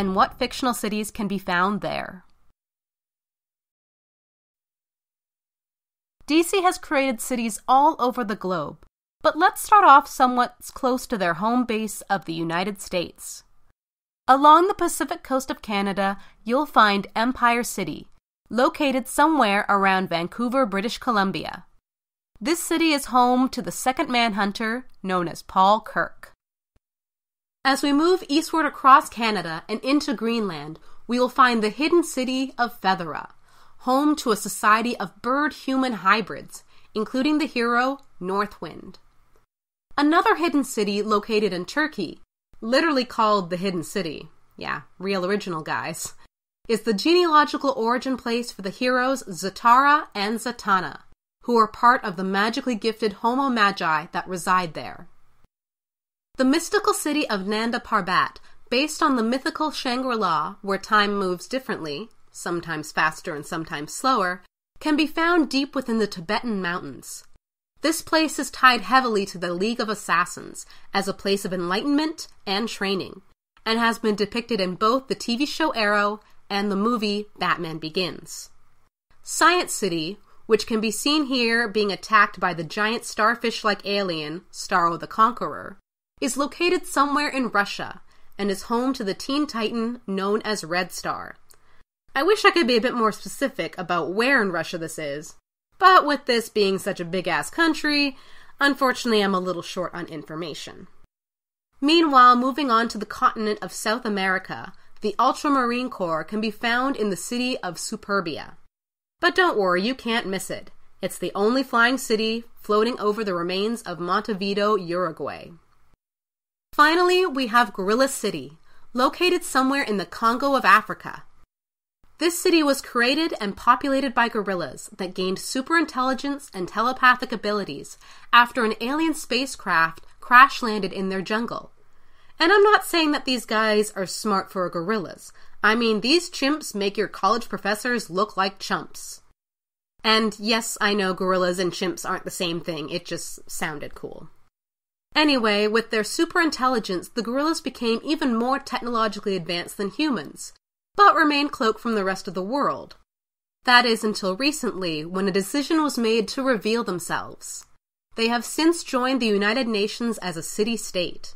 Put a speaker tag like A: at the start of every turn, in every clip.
A: and what fictional cities can be found there. DC has created cities all over the globe, but let's start off somewhat close to their home base of the United States. Along the Pacific coast of Canada, you'll find Empire City, located somewhere around Vancouver, British Columbia. This city is home to the second manhunter, known as Paul Kirk. As we move eastward across Canada and into Greenland, we will find the hidden city of Feathera, home to a society of bird-human hybrids, including the hero Northwind. Another hidden city located in Turkey, literally called the Hidden City, yeah, real original guys, is the genealogical origin place for the heroes Zatara and Zatanna, who are part of the magically gifted Homo Magi that reside there. The mystical city of Nanda Parbat, based on the mythical Shangri-La, where time moves differently, sometimes faster and sometimes slower, can be found deep within the Tibetan mountains. This place is tied heavily to the League of Assassins as a place of enlightenment and training, and has been depicted in both the TV show Arrow and the movie Batman Begins. Science City, which can be seen here being attacked by the giant starfish-like alien, Starro the Conqueror, is located somewhere in Russia and is home to the Teen Titan known as Red Star. I wish I could be a bit more specific about where in Russia this is, but with this being such a big-ass country, unfortunately I'm a little short on information. Meanwhile, moving on to the continent of South America, the Ultramarine Corps can be found in the city of Superbia. But don't worry, you can't miss it. It's the only flying city floating over the remains of Montevideo, Uruguay. Finally, we have Gorilla City, located somewhere in the Congo of Africa. This city was created and populated by gorillas that gained superintelligence and telepathic abilities after an alien spacecraft crash-landed in their jungle. And I'm not saying that these guys are smart for gorillas. I mean, these chimps make your college professors look like chumps. And yes, I know gorillas and chimps aren't the same thing, it just sounded cool. Anyway, with their superintelligence, the gorillas became even more technologically advanced than humans, but remained cloaked from the rest of the world. That is until recently, when a decision was made to reveal themselves. They have since joined the United Nations as a city-state.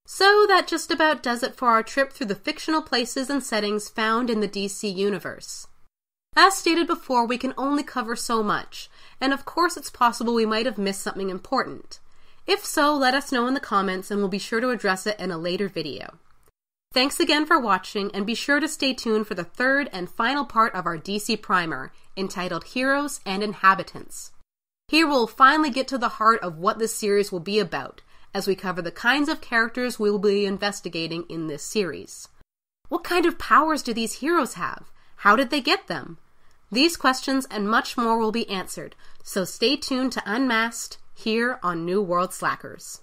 A: So that just about does it for our trip through the fictional places and settings found in the DC universe. As stated before, we can only cover so much, and of course it's possible we might have missed something important. If so, let us know in the comments and we'll be sure to address it in a later video. Thanks again for watching, and be sure to stay tuned for the third and final part of our DC primer, entitled Heroes and Inhabitants. Here we'll finally get to the heart of what this series will be about, as we cover the kinds of characters we will be investigating in this series. What kind of powers do these heroes have? How did they get them? These questions and much more will be answered, so stay tuned to Unmasked here on New World Slackers.